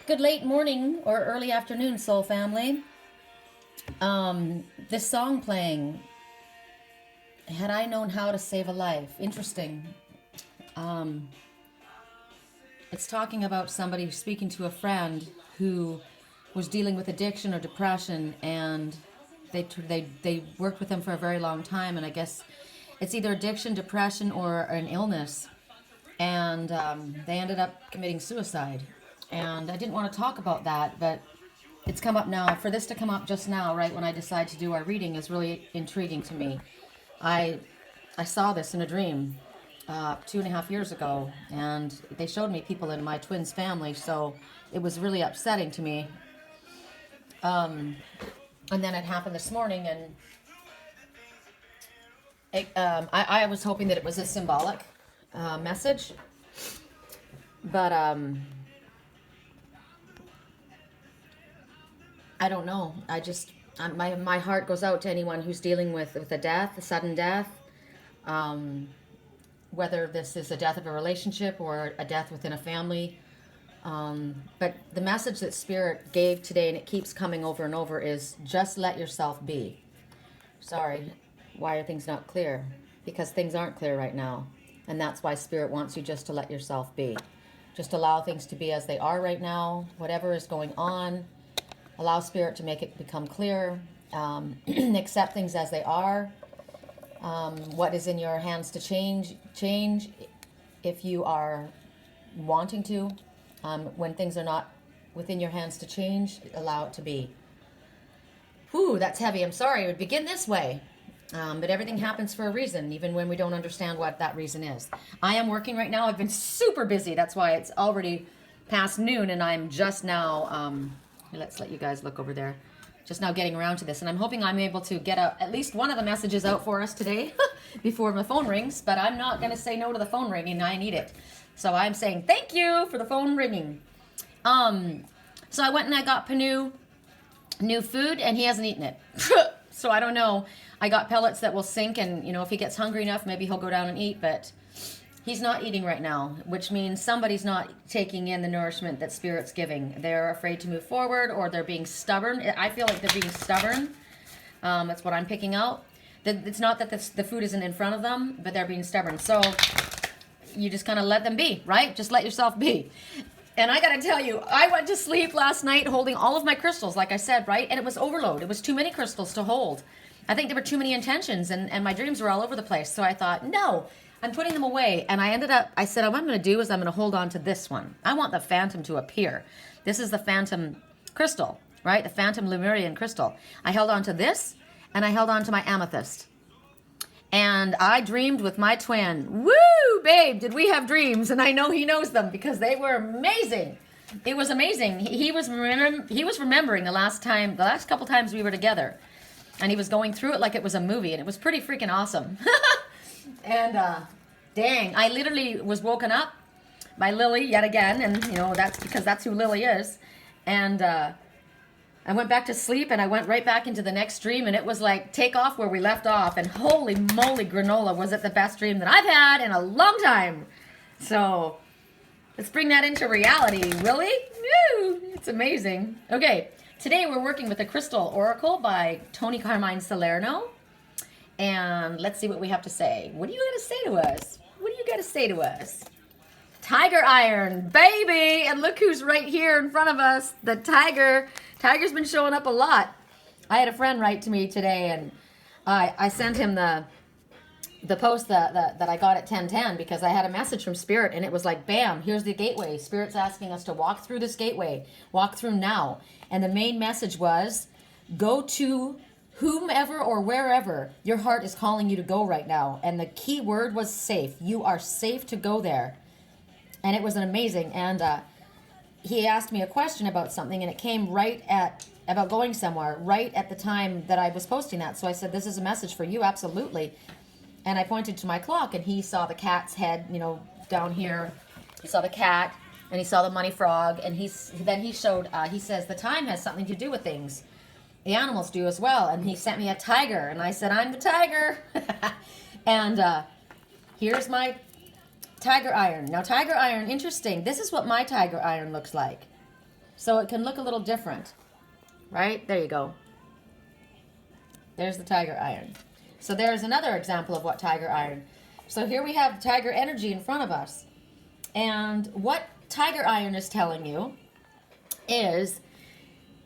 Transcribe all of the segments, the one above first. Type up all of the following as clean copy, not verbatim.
Good late morning or early afternoon, soul family. This song playing, Had I Known How to Save a Life. Interesting. It's talking about somebody speaking to a friend who was dealing with addiction or depression, and they worked with him for a very long time, and I guess it's either addiction, depression, or an illness, and they ended up committing suicide. And I didn't want to talk about that, but it's come up now. For this to come up just now, right when I decide to do our reading, is really intriguing to me. I saw this in a dream 2.5 years ago, and they showed me people in my twins' family, so it was really upsetting to me. And then it happened this morning, and I was hoping that it was a symbolic message, but I don't know. My heart goes out to anyone who's dealing with a death, a sudden death, whether this is a death of a relationship or a death within a family. But the message that Spirit gave today, and it keeps coming over and over, is just let yourself be. Sorry, why are things not clear? Because things aren't clear right now. And that's why Spirit wants you just to let yourself be. Just allow things to be as they are right now, whatever is going on. Allow Spirit to make it become clear. Accept things as they are. What is in your hands to change if you are wanting to. When things are not within your hands to change, allow it to be. Whew, that's heavy. I'm sorry it would begin this way. But everything happens for a reason, even when we don't understand what that reason is. I am working right now. I've been super busy. That's why it's already past noon, and I'm just now... let's let you guys look over there. Just now getting around to this, and I'm hoping I'm able to get at least one of the messages out for us today before the phone rings, but I'm not going to say no to the phone ringing. I need it. So I'm saying thank you for the phone ringing. So I went and I got Panu new food, and he hasn't eaten it. So I don't know. I got pellets that will sink, and if he gets hungry enough, maybe he'll go down and eat, but he's not eating right now, which means somebody's not taking in the nourishment that Spirit's giving. They're afraid to move forward, or they're being stubborn. I feel like they're being stubborn. That's what I'm picking out. It's not that the food isn't in front of them, but they're being stubborn. So you just kind of let them be, right? Just let yourself be. And I got to tell you, I went to sleep last night holding all of my crystals, like I said, right? And it was overload. It was too many crystals to hold. I think there were too many intentions, and my dreams were all over the place. So I thought, no, I'm putting them away. And I said, what I'm going to do is I'm going to hold on to this one. I want the phantom to appear. This is the phantom crystal, right? The phantom Lemurian crystal. I held on to this, and I held on to my amethyst. And I dreamed with my twin. Woo, babe, did we have dreams? And I know he knows them because they were amazing. It was amazing. He was remembering the last couple times we were together. And he was going through it like it was a movie, and it was pretty freaking awesome. And dang, I literally was woken up by Lily yet again, and that's because that's who Lily is. And I went back to sleep, and I went right back into the next dream, and it was like take off where we left off. And holy moly, granola, was it the best dream that I've had in a long time. So let's bring that into reality, will we? Woo! It's amazing. Okay, today we're working with a Crystal Oracle by Tony Carmine Salerno. And let's see what we have to say. What do you got to say to us? What do you got to say to us? Tiger iron, baby! And look who's right here in front of us, the tiger. Tiger's been showing up a lot. I had a friend write to me today, and I sent him the post that I got at 10:10 because I had a message from Spirit, and it was like, bam, here's the gateway. Spirit's asking us to walk through this gateway. Walk through now. And the main message was, go to whomever or wherever your heart is calling you to go right now. And the key word was safe. You are safe to go there. And it was an amazing. And he asked me a question about something, and it came about going somewhere right at the time that I was posting that. So I said, this is a message for you, absolutely. And I pointed to my clock, and he saw the cat's head, down here. He saw the cat, and he saw the money frog, and he showed, he says, the time has something to do with things. The animals do as well. And he sent me a tiger, and I said, I'm the tiger. And here's my tiger iron. Now, tiger iron, interesting. This is what my tiger iron looks like. So it can look a little different, right? There you go. There's the tiger iron. So there's another example of what tiger iron. So here we have tiger energy in front of us. And what tiger iron is telling you is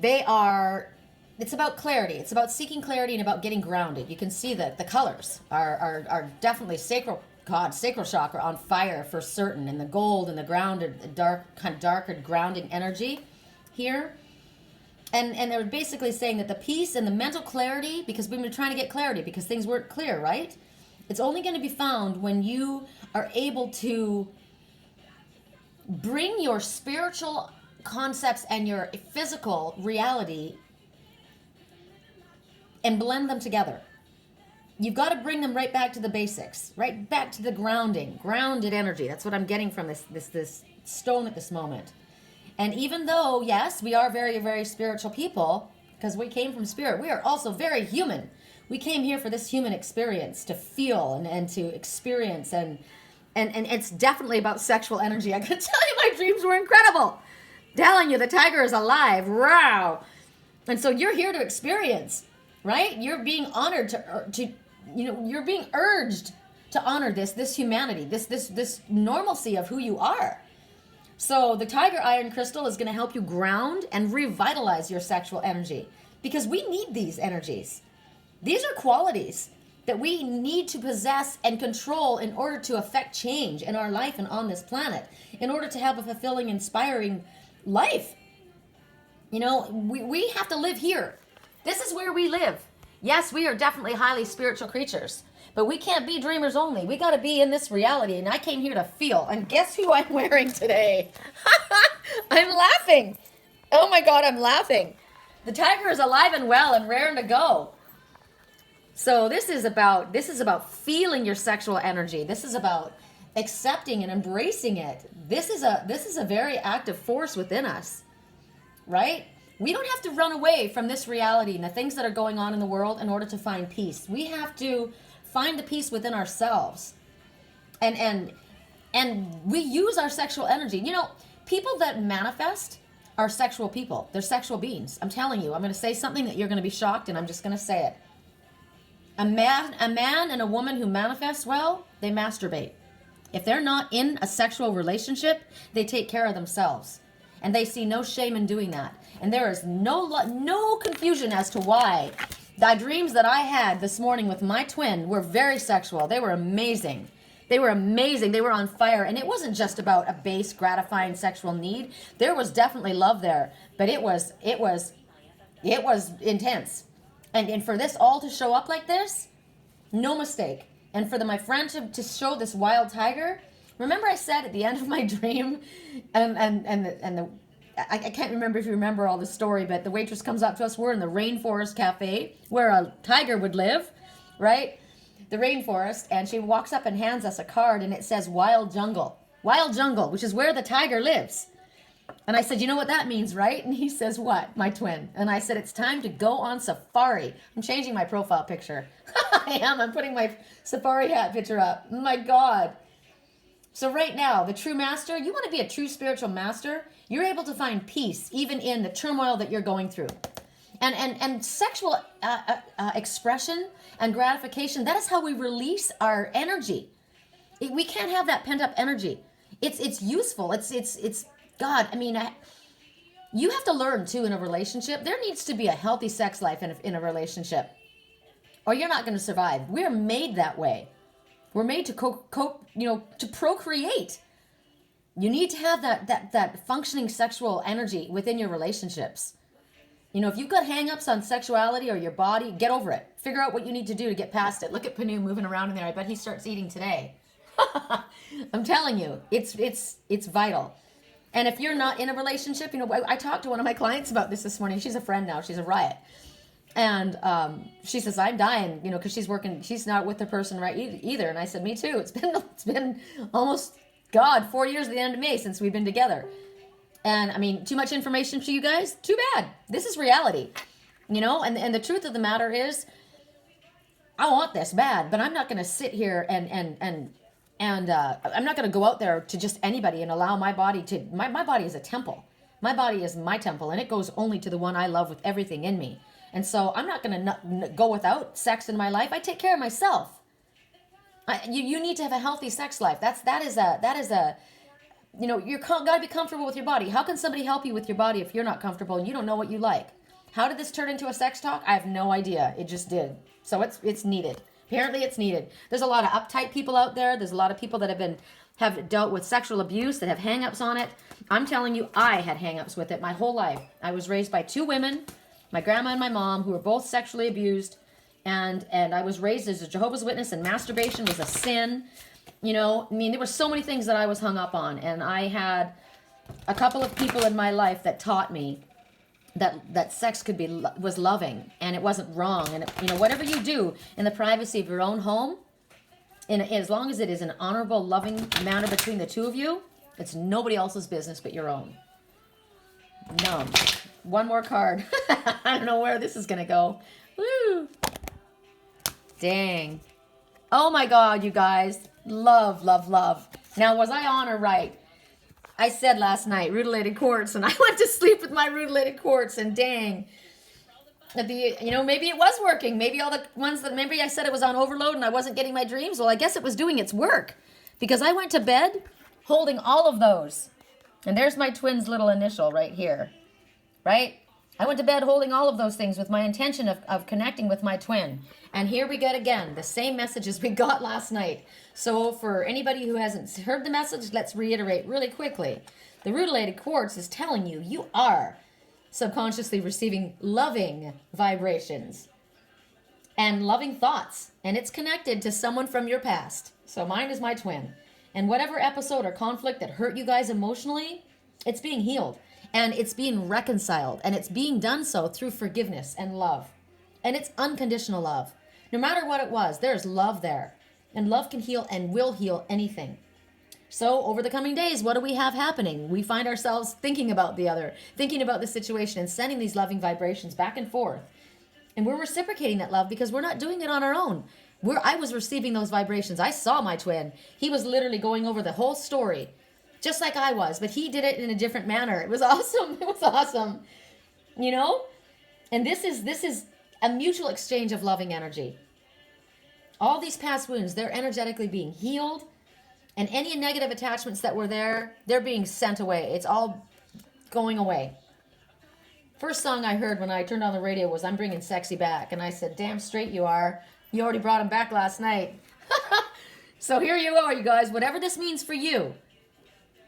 it's about clarity. It's about seeking clarity and about getting grounded. You can see that the colors are definitely sacral chakra on fire for certain. And the gold and the grounded, darker grounding energy here. And they're basically saying that the peace and the mental clarity, because we've been trying to get clarity because things weren't clear, right? It's only going to be found when you are able to bring your spiritual concepts and your physical reality and blend them together. You've got to bring them right back to the basics, right back to the grounded energy. That's what I'm getting from this stone at this moment. And even though, yes, we are very, very spiritual people, because we came from spirit, we are also very human. We came here for this human experience, to feel and to experience, and it's definitely about sexual energy. I can tell you my dreams were incredible. Telling you, the tiger is alive. Wow. And so you're here to experience, right? You're being honored to you're being urged to honor this humanity, this normalcy of who you are. So the tiger iron crystal is going to help you ground and revitalize your sexual energy, because we need these energies. These are qualities that we need to possess and control in order to affect change in our life and on this planet, in order to have a fulfilling, inspiring life. You know, we have to live here. This is where we live. Yes, we are definitely highly spiritual creatures, but we can't be dreamers only. We got to be in this reality, and I came here to feel. And guess who I'm wearing today? I'm laughing. Oh my God, I'm laughing. The tiger is alive and well and raring to go. So this is about feeling your sexual energy. This is about accepting and embracing it. This is a very active force within us, right? We don't have to run away from this reality and the things that are going on in the world in order to find peace. We have to find the peace within ourselves. And we use our sexual energy. You know, people that manifest are sexual people. They're sexual beings. I'm telling you, I'm going to say something that you're going to be shocked, and I'm just going to say it. A man and a woman who manifest well, they masturbate. If they're not in a sexual relationship, they take care of themselves. And they see no shame in doing that. And there is no confusion as to why the dreams that I had this morning with my twin were very sexual. They were amazing. They were amazing. They were on fire. And it wasn't just about a base, gratifying sexual need. There was definitely love there. But it was intense. And for this all to show up like this, no mistake. And for my friend to show this wild tiger, remember I said at the end of my dream, I can't remember if you remember all the story, but the waitress comes up to us. We're in the rainforest cafe where a tiger would live, right? The rainforest. And she walks up and hands us a card, and it says Wild Jungle, which is where the tiger lives. And I said, you know what that means, right? And he says, what? My twin. And I said, it's time to go on safari. I'm changing my profile picture. I am. I'm putting my safari hat picture up. Oh my God. So right now, the true master, you want to be a true spiritual master, you're able to find peace even in the turmoil that you're going through. And sexual expression and gratification, that is how we release our energy. We can't have that pent up energy. It's useful. It's God, I mean, you have to learn too in a relationship. There needs to be a healthy sex life in a relationship, or you're not going to survive. We're made that way. We're made to to procreate. You need to have that functioning sexual energy within your relationships. You know, if you've got hang-ups on sexuality or your body, get over it. Figure out what you need to do to get past it. Look at Panu moving around in there. I bet he starts eating today. I'm telling you, it's vital. And if you're not in a relationship, you know, I talked to one of my clients about this morning. She's a friend now. She's a riot. And she says, I'm dying, you know, because she's not with the person right either. And I said, me too. It's been almost, 4 years at the end of May since we've been together. And I mean, too much information for you guys? Too bad. This is reality, you know, and the truth of the matter is, I want this bad, but I'm not going to sit here and I'm not going to go out there to just anybody and allow my body to, my body is a temple. My body is my temple, and it goes only to the one I love with everything in me. And so I'm not going to go without sex in my life. I take care of myself. You need to have a healthy sex life. That is a you know, you're got to be comfortable with your body. How can somebody help you with your body if you're not comfortable and you don't know what you like? How did this turn into a sex talk? I have no idea. It just did. So it's needed. Apparently it's needed. There's a lot of uptight people out there. There's a lot of people that have dealt with sexual abuse, that have hang-ups on it. I'm telling you, I had hang-ups with it my whole life. I was raised by two women, my grandma and my mom, who were both sexually abused. And I was raised as a Jehovah's Witness, and masturbation was a sin. You know, I mean, there were so many things that I was hung up on. And I had a couple of people in my life that taught me that sex was loving, and it wasn't wrong. And, you know, whatever you do in the privacy of your own home, as long as it is an honorable, loving manner between the two of you, it's nobody else's business but your own. Numb. One more card. I don't know where this is going to go. Woo! Dang. Oh my God, you guys. Love, love, love. Now, was I on or right? I said last night, rutilated quartz, and I went to sleep with my rutilated quartz, and dang. You know, maybe it was working. Maybe all the ones that, maybe I said it was on overload and I wasn't getting my dreams. Well, I guess it was doing its work, because I went to bed holding all of those. And there's my twin's little initial right here, right? I went to bed holding all of those things with my intention of connecting with my twin. And here we get again the same messages we got last night. So for anybody who hasn't heard the message, let's reiterate really quickly. The rutilated quartz is telling you you are subconsciously receiving loving vibrations and loving thoughts. And it's connected to someone from your past. So mine is my twin. And whatever episode or conflict that hurt you guys emotionally, it's being healed. And it's being reconciled. And it's being done so through forgiveness and love. And it's unconditional love. No matter what it was, there's love there. And love can heal and will heal anything. So over the coming days, what do we have happening? We find ourselves thinking about the other, thinking about the situation, and sending these loving vibrations back and forth. And we're reciprocating that love because we're not doing it on our own. I was receiving those vibrations. I saw my twin. He was literally going over the whole story, just like I was, but he did it in a different manner. It was awesome. It was awesome. You know? And this is a mutual exchange of loving energy. All these past wounds, they're energetically being healed. And any negative attachments that were there, they're being sent away. It's all going away. First song I heard when I turned on the radio was I'm Bringing Sexy Back. And I said, damn straight you are. You already brought him back last night. So here you are, you guys. Whatever this means for you.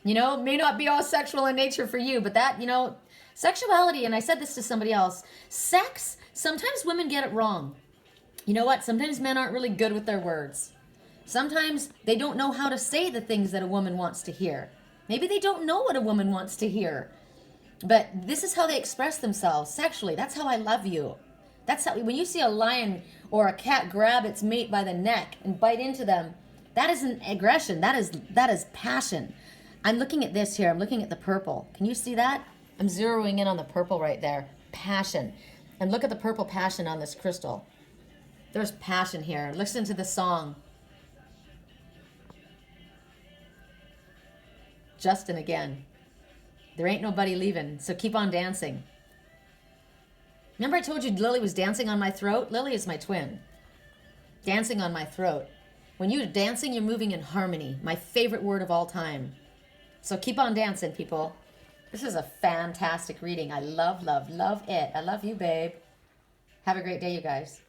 You know, may not be all sexual in nature for you. But that, you know, sexuality, and I said this to somebody else. Sex, sometimes women get it wrong. You know what? Sometimes men aren't really good with their words. Sometimes they don't know how to say the things that a woman wants to hear. Maybe they don't know what a woman wants to hear. But this is how they express themselves sexually. That's how I love you. That's how, when you see a lion or a cat grab its mate by the neck and bite into them, that isn't aggression. That is passion. I'm looking at this here. I'm looking at the purple. Can you see that? I'm zeroing in on the purple right there. Passion. And look at the purple passion on this crystal. There's passion here. Listen to the song. Justin again. There ain't nobody leaving, so keep on dancing. Remember I told you Lily was dancing on my throat? Lily is my twin. Dancing on my throat. When you're dancing, you're moving in harmony. My favorite word of all time. So keep on dancing, people. This is a fantastic reading. I love, love, love it. I love you, babe. Have a great day, you guys.